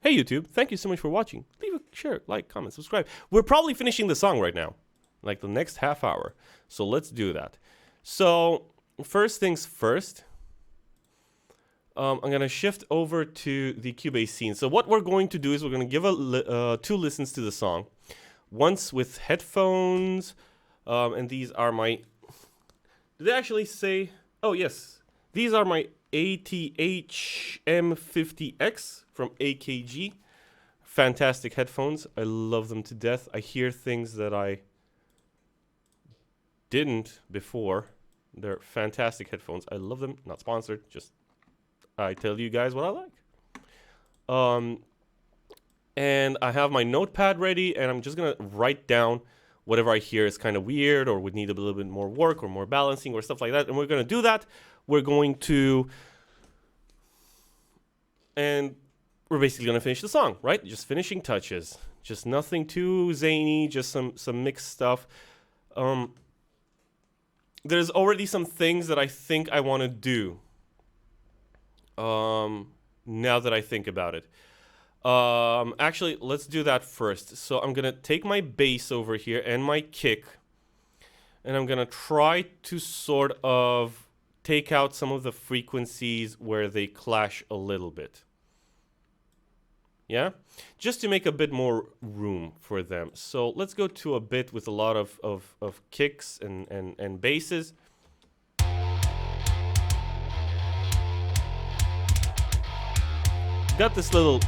Hey YouTube, thank you so much for watching. Leave a share, like, comment, subscribe. We're probably finishing the song right now, like the next half hour. So let's do that. So first things first, I'm gonna shift over to the Cubase scene. So what we're going to do is we're gonna give two listens to the song. Once with headphones, and these are my, did they actually say, oh yes, these are my ATH M50X from AKG. Fantastic headphones. I love them to death. I hear things that I didn't before. They're fantastic headphones. I love them. Not sponsored. Just I tell you guys what I like. And I have my notepad ready, and I'm just gonna write down whatever I hear is kind of weird or would need a little bit more work or more balancing or stuff like that. And we're gonna do that. We're going to, and we're basically gonna finish the song, right? Just finishing touches, just nothing too zany, just some mixed stuff. There's already some things that I think I want to do. Now that I think about it, actually, let's do that first. So I'm gonna take my bass over here and my kick, and I'm gonna try to sort of take out some of the frequencies where they clash a little bit. Yeah, just to make a bit more room for them. So let's go to a bit with a lot of kicks and basses. Got this little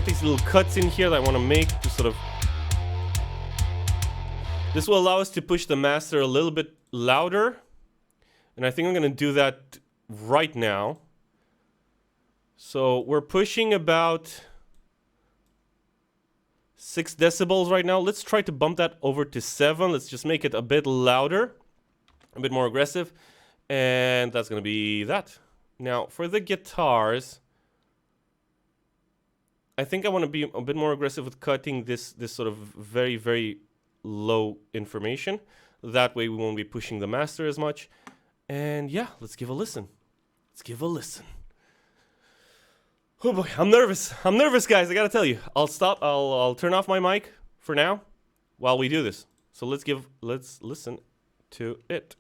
these little cuts in here that I want to make to sort of, this will allow us to push the master a little bit louder, and I think I'm going to do that right now. So we're pushing about 6 decibels right now. Let's try to bump that over to 7. Let's just make it a bit louder, a bit more aggressive, and that's going to be that. Now for the guitars, I think I want to be a bit more aggressive with cutting this sort of very, very low information. That way we won't be pushing the master as much. And yeah, let's give a listen. Let's give a listen. Oh boy, I'm nervous. I'm nervous, guys. I gotta tell you. I'll stop. I'll turn off my mic for now while we do this. So let's listen to it.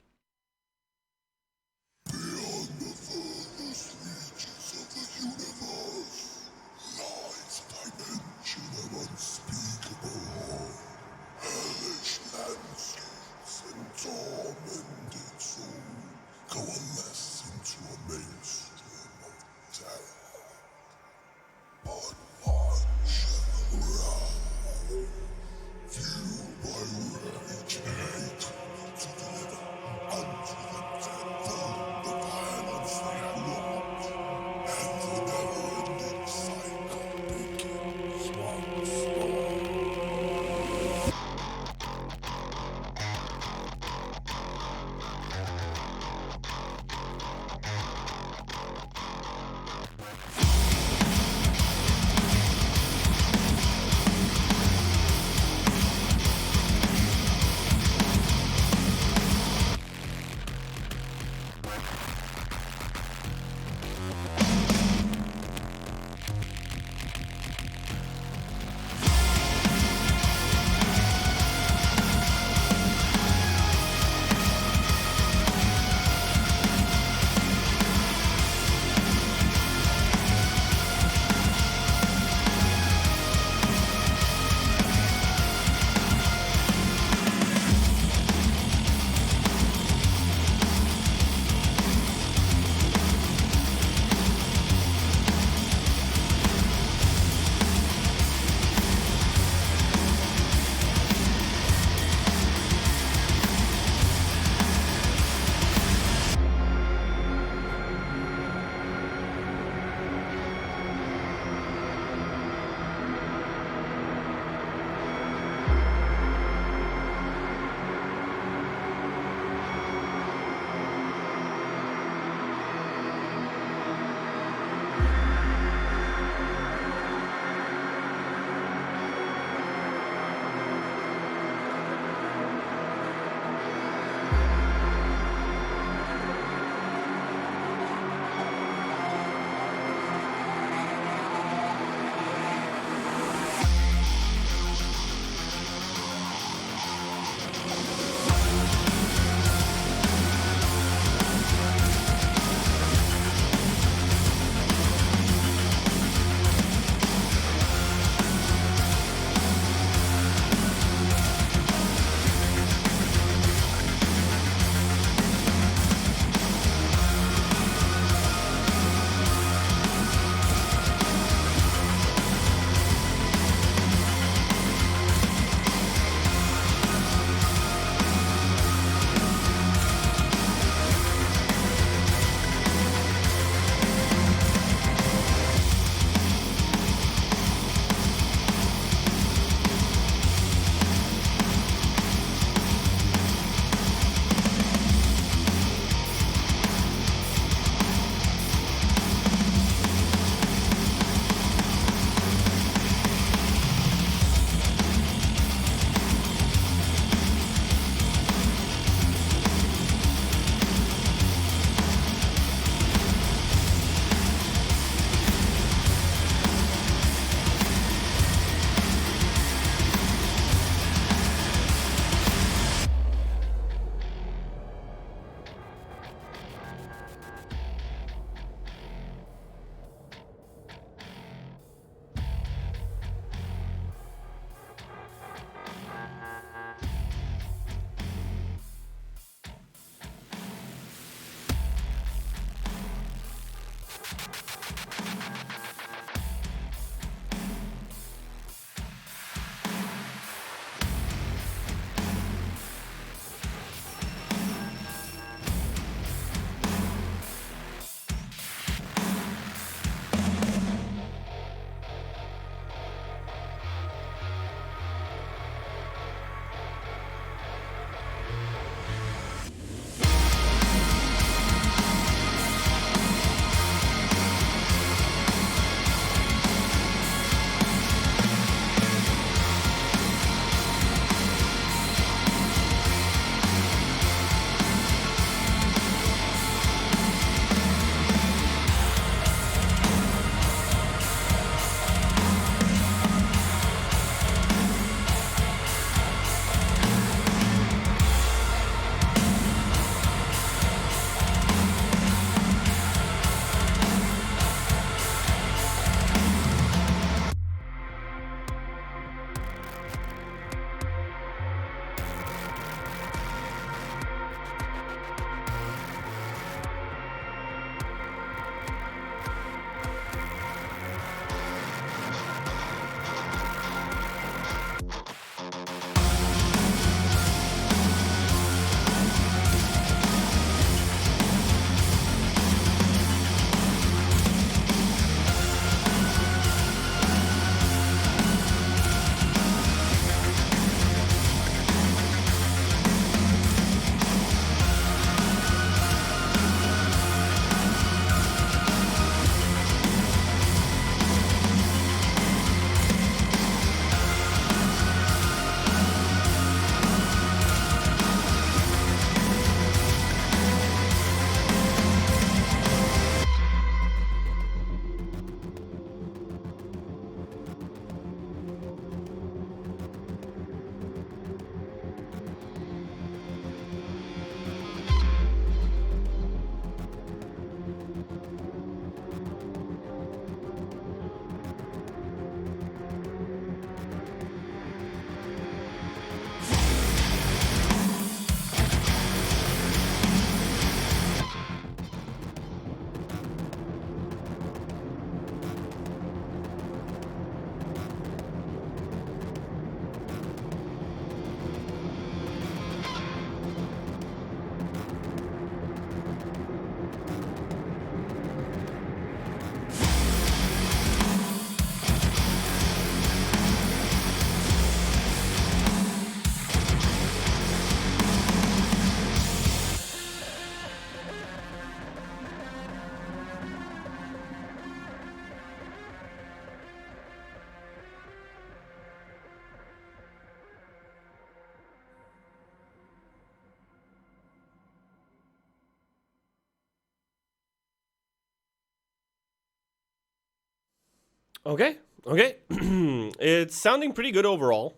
Okay, okay. It's sounding pretty good overall.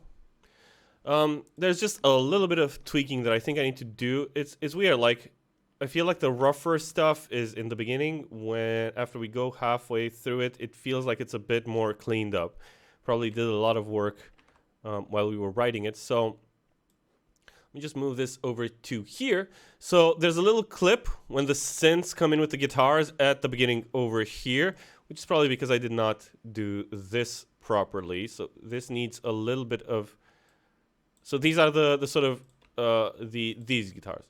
There's just a little bit of tweaking that I think I need to do. It's weird. Like, I feel like the rougher stuff is in the beginning. When after we go halfway through it, it feels like it's a bit more cleaned up. Probably did a lot of work while we were writing it. So let me just move this over to here. So there's a little clip when the synths come in with the guitars at the beginning over here, which is probably because I did not do this properly. So this needs a little bit of. So these are the sort of these guitars.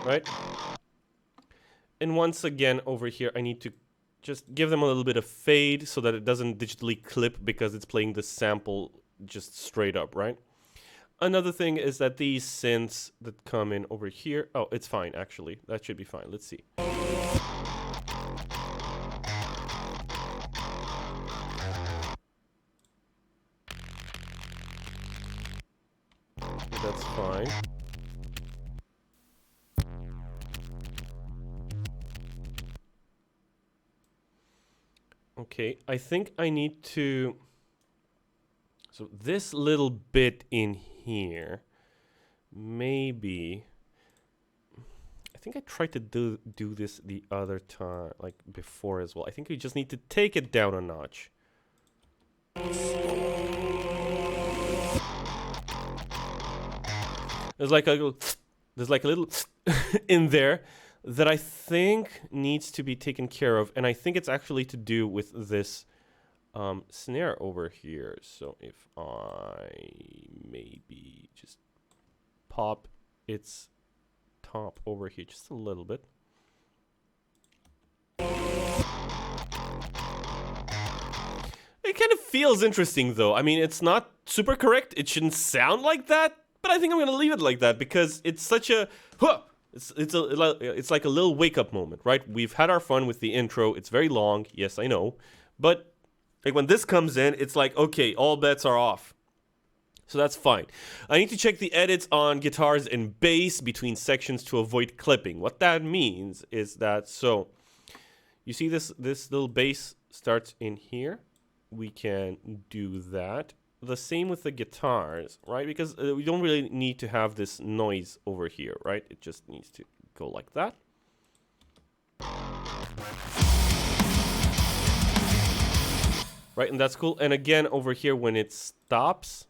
Right? And once again over here I need to just give them a little bit of fade so that it doesn't digitally clip because it's playing the sample just straight up, right? Another thing is that these synths that come in over here, oh, it's fine actually. That should be fine. Let's see. That's fine. Okay, I think I need to. So this little bit in here, maybe. I think I tried to do this the other time, like before as well. I think we just need to take it down a notch. There's like a little in there that I think needs to be taken care of, and I think it's actually to do with this snare over here. So if I maybe just pop its top over here just a little bit. It kind of feels interesting though. I mean, it's not super correct. It shouldn't sound like that, but I think I'm gonna leave it like that because it's such a it's like a little wake up moment, right? We've had our fun with the intro. It's very long, yes, I know, but like when this comes in, it's like okay, all bets are off. So that's fine. I need to check the edits on guitars and bass between sections to avoid clipping. What that means is that, so you see this little bass starts in here. We can do that. The same with the guitars, right? Because we don't really need to have this noise over here, right? It just needs to go like that. Right, and that's cool. And again, over here, when it stops,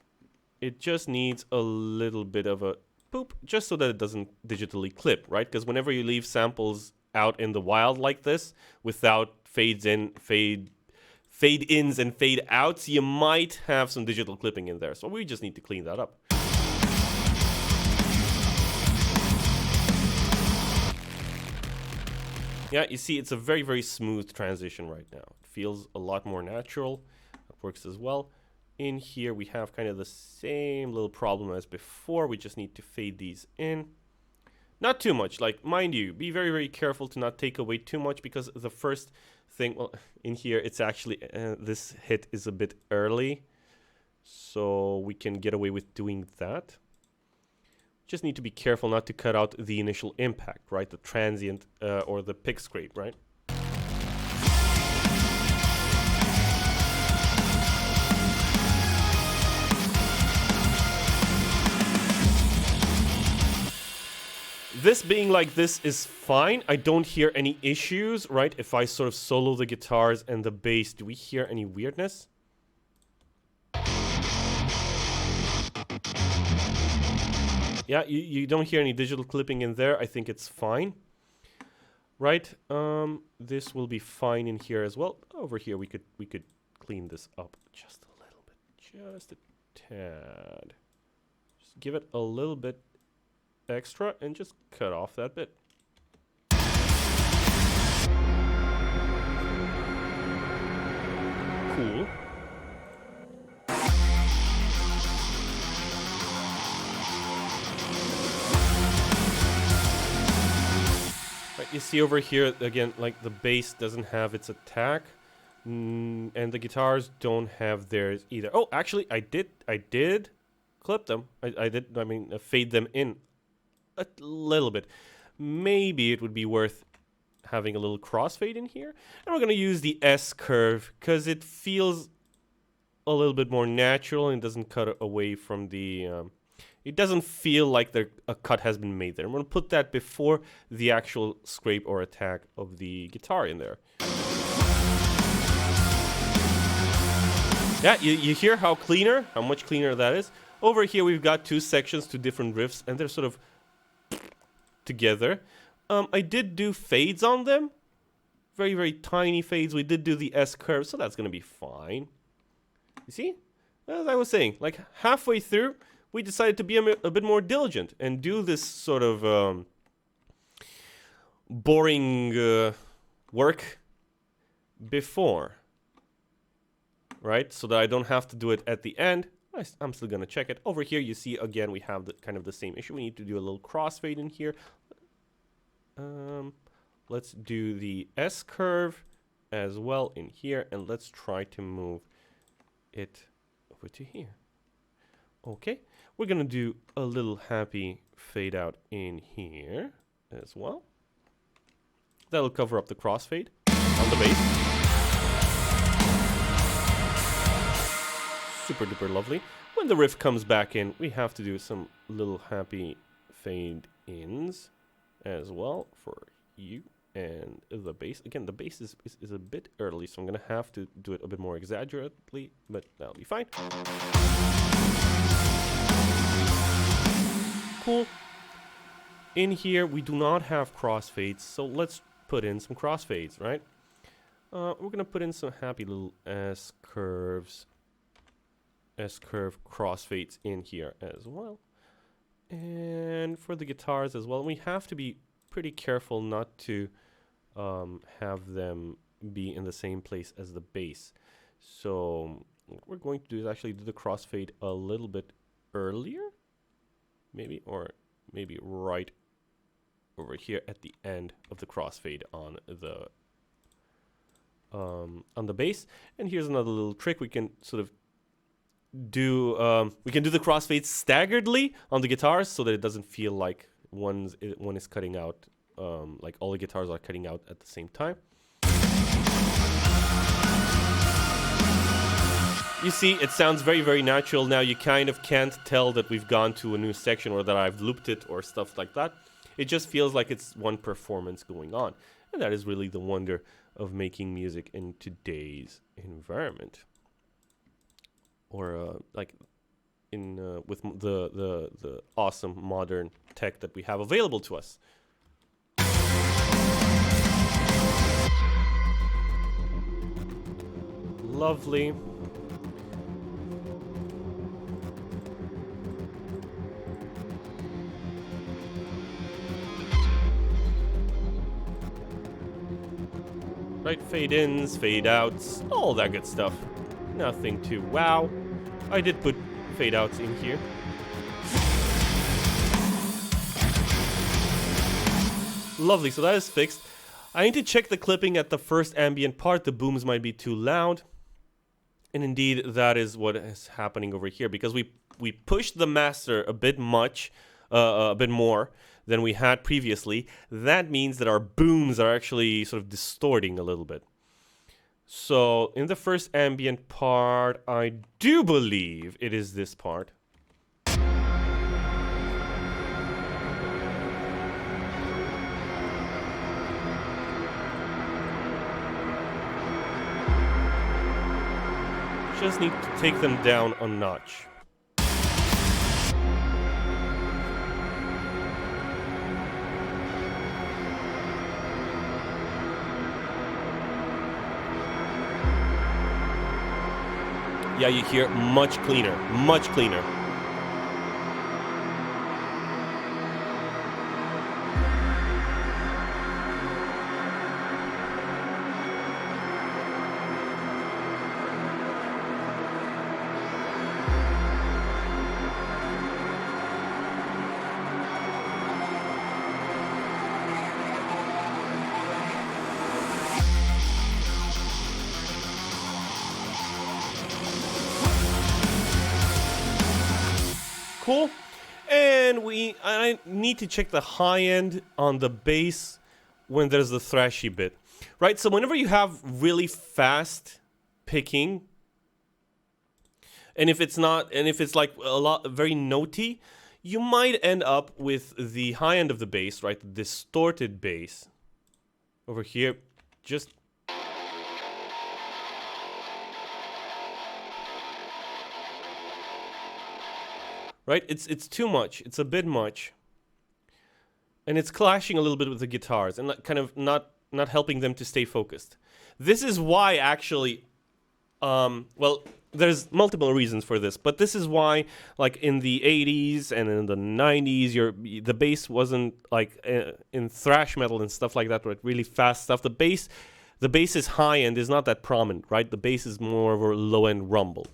it just needs a little bit of a boop, just so that it doesn't digitally clip, right? Because whenever you leave samples out in the wild like this, without fades in, fade ins and fade outs, you might have some digital clipping in there. So we just need to clean that up. Yeah, you see, it's a very, very smooth transition right now. It feels a lot more natural. It works as well. In here, we have kind of the same little problem as before. We just need to fade these in. Not too much. Like, mind you, be very, very careful to not take away too much because the first thing, well, in here, it's actually, this hit is a bit early. So we can get away with doing that. Just need to be careful not to cut out the initial impact, right? The transient or the pick scrape, right? This being like this is fine. I don't hear any issues, right? If I sort of solo the guitars and the bass, do we hear any weirdness? Yeah, you don't hear any digital clipping in there. I think it's fine. Right? This will be fine in here as well. Over here we could clean this up just a little bit. Just a tad. Just give it a little bit extra and just cut off that bit. Cool. Right, you see over here again, like the bass doesn't have its attack, and the guitars don't have theirs either. Oh, actually, I did clip them. I mean, fade them in a little bit. maybe it would be worth having a little crossfade in here. And we're going to use the S curve because it feels a little bit more natural and doesn't cut away from the... it doesn't feel like a cut has been made there. I'm going to put that before the actual scrape or attack of the guitar in there. Yeah, you hear how much cleaner that is. Over here we've got two sections, two different riffs, and they're sort of together. I did do fades on them. Very, very tiny fades. We did do the S curve, so that's going to be fine. You see? As I was saying, like halfway through, we decided to be a bit more diligent and do this sort of boring work before. Right? So that I don't have to do it at the end. I'm still going to check it. Over here, you see, again, we have kind of the same issue. We need to do a little crossfade in here. Let's do the S curve as well in here. And let's try to move it over to here. Okay. We're going to do a little happy fade out in here as well. That'll cover up the crossfade on the bass. Super duper lovely. When the riff comes back in, we have to do some little happy fade ins as well for you and the bass. Again, the bass is a bit early, so I'm going to have to do it a bit more exaggeratedly, but that'll be fine. Cool. In here, we do not have crossfades, so let's put in some crossfades, right? We're going to put in some happy little S curve crossfades in here as well. And for the guitars as well, we have to be pretty careful not to have them be in the same place as the bass. So what we're going to do is actually do the crossfade a little bit earlier, maybe right over here at the end of the crossfade on the bass. And here's another little trick. We can sort of do the crossfades staggeredly on the guitars so that it doesn't feel like one is cutting out, like all the guitars are cutting out at the same time. You see, it sounds very, very natural. Now you kind of can't tell that we've gone to a new section or that I've looped it or stuff like that. It just feels like it's one performance going on. And that is really the wonder of making music in today's environment. Or like in with the awesome modern tech that we have available to us. Lovely. Right, fade ins, fade outs, all that good stuff. Nothing too wow. I did put fade outs in here. Lovely, so that is fixed. I need to check the clipping at the first ambient part. The booms might be too loud. And indeed, that is what is happening over here, because we pushed the master a bit more than we had previously. That means that our booms are actually sort of distorting a little bit. So in the first ambient part, I do believe it is this part. Just need to take them down a notch. Yeah, you hear much cleaner, much cleaner. And I need to check the high end on the bass when there's the thrashy bit, right? So whenever you have really fast picking, and if it's like very notey, you might end up with the high end of the bass, right? The distorted bass over here, just right? It's too much. It's a bit much. And it's clashing a little bit with the guitars and kind of not helping them to stay focused. This is why actually well, there's multiple reasons for this, but this is why, like in the 80s and in the 90s, the bass wasn't like in thrash metal and stuff like that, right? Really fast stuff. The bass's high end is not that prominent, right? The bass is more of a low end rumble,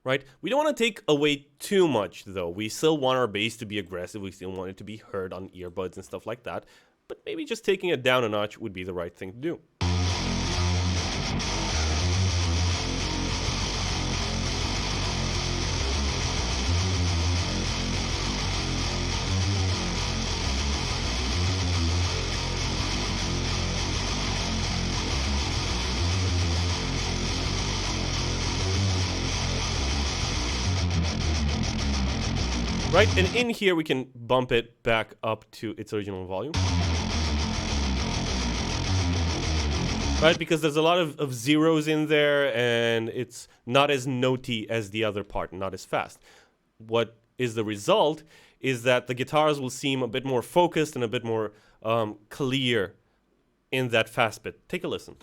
right? We don't want to take away too much, though. We still want our bass to be aggressive. We still want it to be heard on earbuds and stuff like that. But maybe just taking it down a notch would be the right thing to do. Right, and in here we can bump it back up to its original volume. Right, because there's a lot of zeros in there and it's not as notey as the other part, not as fast. What is the result is that the guitars will seem a bit more focused and a bit more clear in that fast bit. Take a listen.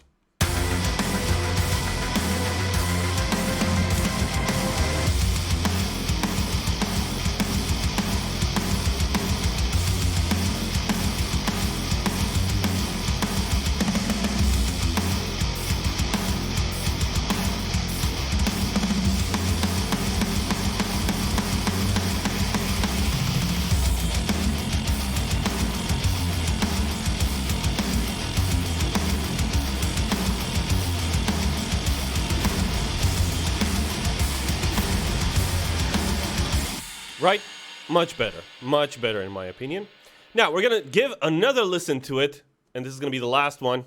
Right? Much better in my opinion. Now, we're going to give another listen to it, and this is going to be the last one.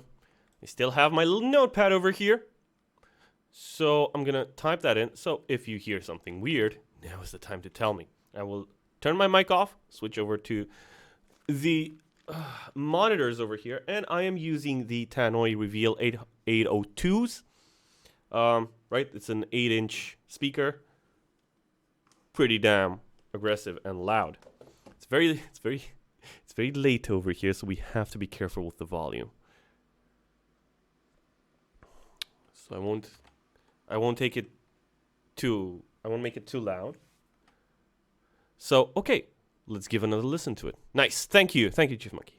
I still have my little notepad over here. So I'm going to type that in. So if you hear something weird, now is the time to tell me. I will turn my mic off, switch over to the monitors over here, and I am using the Tannoy Reveal 802s. Right? It's an 8-inch speaker. Pretty damn aggressive and loud. It's very late over here, so we have to be careful with the volume. So I won't make it too loud. So okay, let's give another listen to it. Nice. Thank you, Chief Monkey.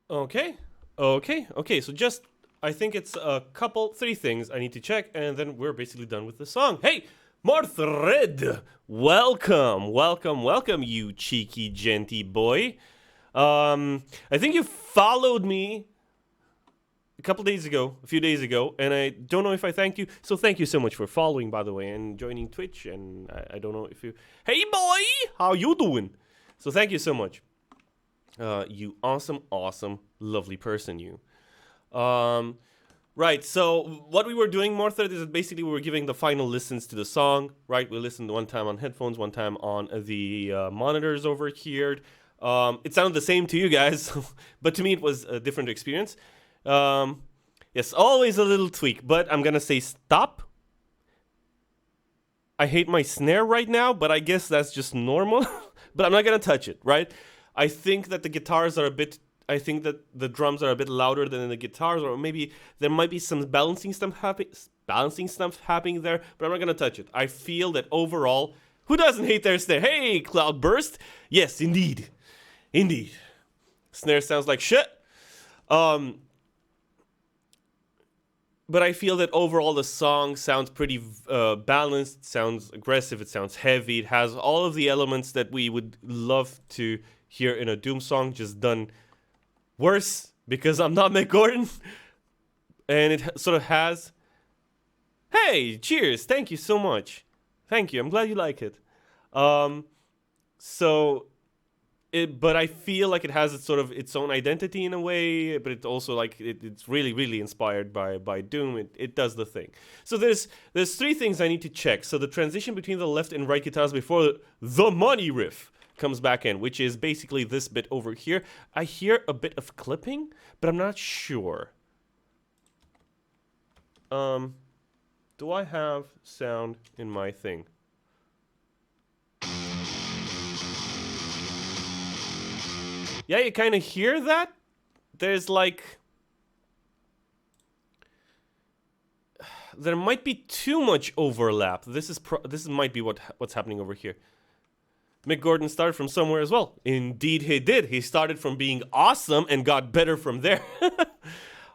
Okay. Okay. So just, I think it's three things I need to check, and then we're basically done with the song. Hey, Marthred! Welcome, you cheeky, genty boy. I think you followed me a few days ago, and I don't know if I thanked you. So thank you so much for following, by the way, and joining Twitch. And I don't know if you, hey boy, how you doing? So thank you so much. You awesome, lovely person, you. Right. So what we were doing, Martha, is that basically we were giving the final listens to the song. Right. We listened one time on headphones, one time on the monitors over here. It sounded the same to you guys, but to me it was a different experience. Yes, always a little tweak, but I'm gonna say stop. I hate my snare right now, but I guess that's just normal. But I'm not gonna touch it, right? I think that the guitars are a bit. I think that the drums are a bit louder than the guitars, or maybe there might be some balancing stuff happening there. But I'm not gonna touch it. I feel that overall, who doesn't hate their snare? Hey, Cloudburst. Yes, indeed. Snare sounds like shit. But I feel that overall the song sounds pretty balanced, it sounds aggressive, it sounds heavy, it has all of the elements that we would love to hear in a Doom song, just done worse, because I'm not Mick Gordon. And it sort of has... Hey, cheers, thank you so much. Thank you, I'm glad you like it. But I feel like it has its own identity in a way, but it also like it's really inspired by Doom. It does the thing. So there's three things I need to check. So the transition between the left and right guitars before the money riff comes back in, which is basically this bit over here. I hear a bit of clipping, but I'm not sure. Do I have sound in my thing? Yeah, you kind of hear that? There's like... There might be too much overlap. This might be what's happening over here. Mick Gordon started from somewhere as well. Indeed he did. He started from being awesome and got better from there.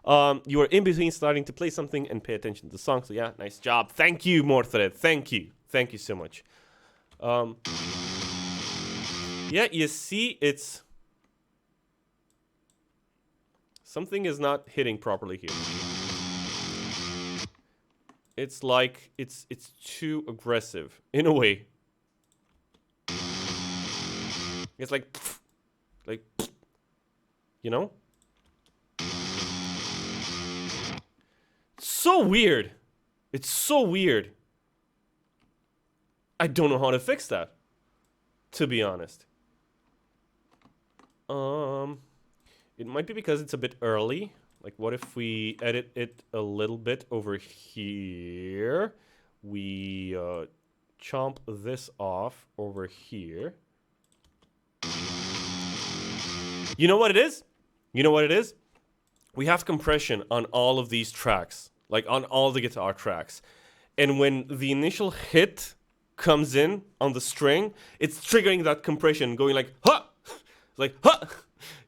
You are in between starting to play something and pay attention to the song. So yeah, nice job. Thank you, Morthred. Thank you so much. Yeah, you see, it's... Something is not hitting properly here. It's like, it's too aggressive, in a way. It's like, you know? So weird. It's so weird. I don't know how to fix that, to be honest. It might be because it's a bit early. Like, what if we edit it a little bit over here? We chomp this off over here. You know what it is? We have compression on all of these tracks. Like, on all the guitar tracks. And when the initial hit comes in on the string, it's triggering that compression, going like, ha! Like, ha!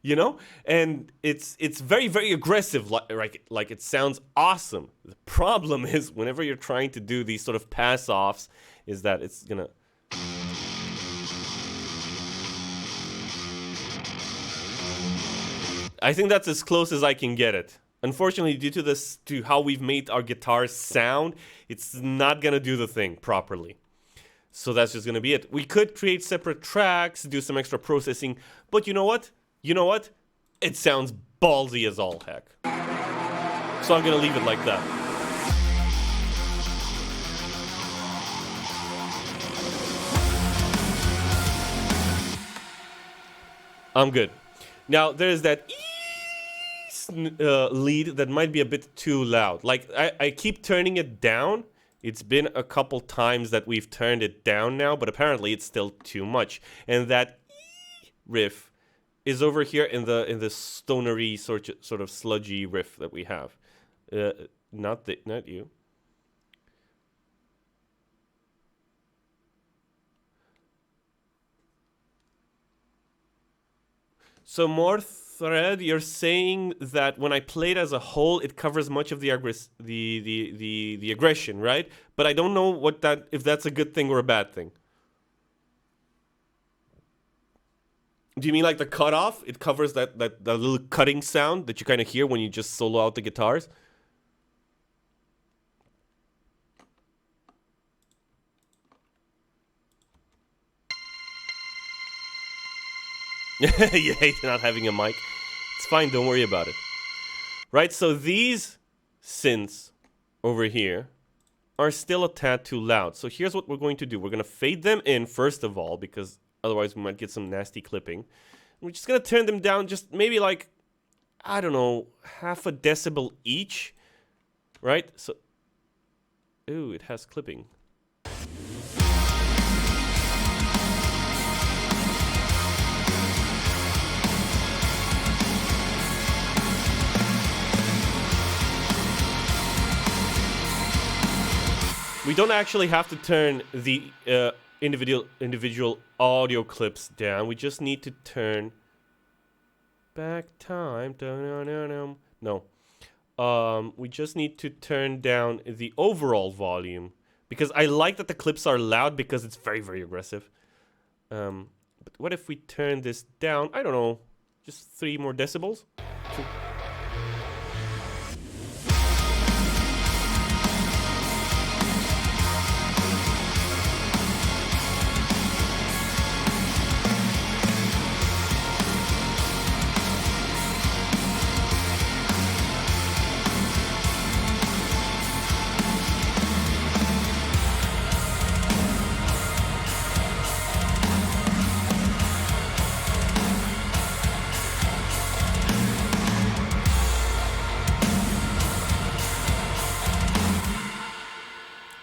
You know, and it's very aggressive, like it sounds awesome. The problem is whenever you're trying to do these sort of pass offs, is that it's gonna... I think that's as close as I can get it. Unfortunately, due to how we've made our guitars sound, it's not gonna do the thing properly. So that's just gonna be it. We could create separate tracks, do some extra processing, but you know what? It sounds ballsy as all heck. So I'm gonna leave it like that. I'm good. Now, there's that lead that might be a bit too loud. Like, I keep turning it down. It's been a couple times that we've turned it down now, but apparently it's still too much. And that riff is over here in the stonery sort of sludgy riff that we have. Not you. So thread, you're saying that when I play it as a whole, it covers much of the aggression, right? But I don't know if that's a good thing or a bad thing. Do you mean like the cutoff? It covers that little cutting sound that you kind of hear when you just solo out the guitars? You hate not having a mic. It's fine, don't worry about it. Right, so these synths over here are still a tad too loud. So here's what we're going to do. We're going to fade them in first of all, because otherwise we might get some nasty clipping. We're just going to turn them down just maybe like, I don't know, half a decibel each. Right, so... Ooh, it has clipping. We don't actually have to turn the individual audio clips down. We just need to turn back time. No. We just need to turn down the overall volume. Because I like that the clips are loud because it's very, very aggressive. But what if we turn this down? I don't know. Just 3 more decibels?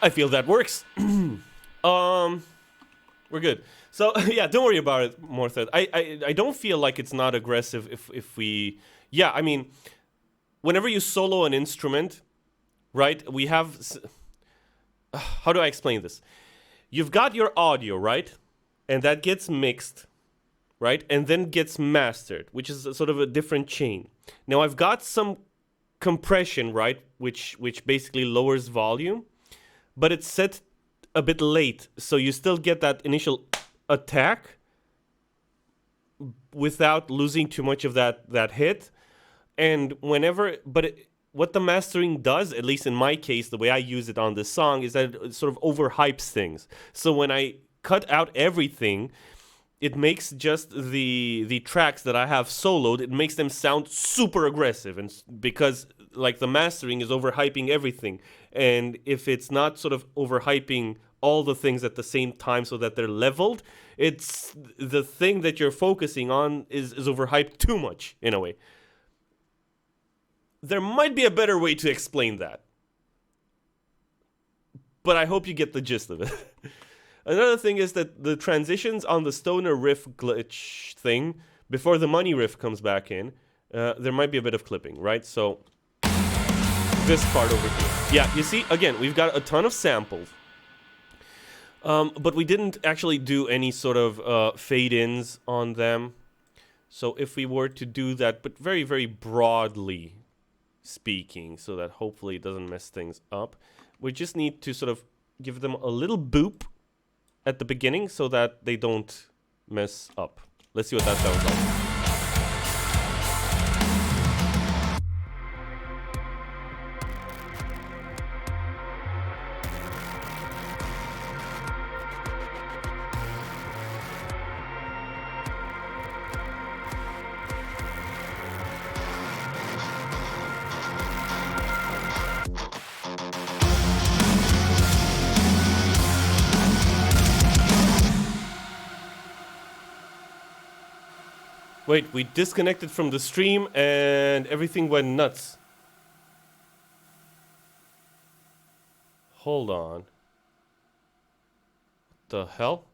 I feel that works. We're good. So yeah, don't worry about it, Morthred. I don't feel like it's not aggressive if we... Yeah, I mean, whenever you solo an instrument, right, we have... How do I explain this? You've got your audio, right? And that gets mixed, right? And then gets mastered, which is sort of a different chain. Now I've got some compression, right? Which basically lowers volume. But it's set a bit late, so you still get that initial attack without losing too much of that hit. And whenever, what the mastering does, at least in my case, the way I use it on this song, is that it sort of overhypes things. So when I cut out everything, it makes just the tracks that I have soloed, it makes them sound super aggressive, and because like the mastering is overhyping everything. And if it's not sort of overhyping all the things at the same time so that they're leveled, it's the thing that you're focusing on is overhyped too much, in a way. There might be a better way to explain that. But I hope you get the gist of it. Another thing is that the transitions on the stoner riff glitch thing, before the money riff comes back in, there might be a bit of clipping, right? So... this part over here. Yeah, you see, again, we've got a ton of samples. But we didn't actually do any sort of fade-ins on them. So if we were to do that, but very, very broadly speaking, so that hopefully it doesn't mess things up, we just need to sort of give them a little boop at the beginning so that they don't mess up. Let's see what that sounds like. Wait, we disconnected from the stream and everything went nuts. Hold on. What the hell?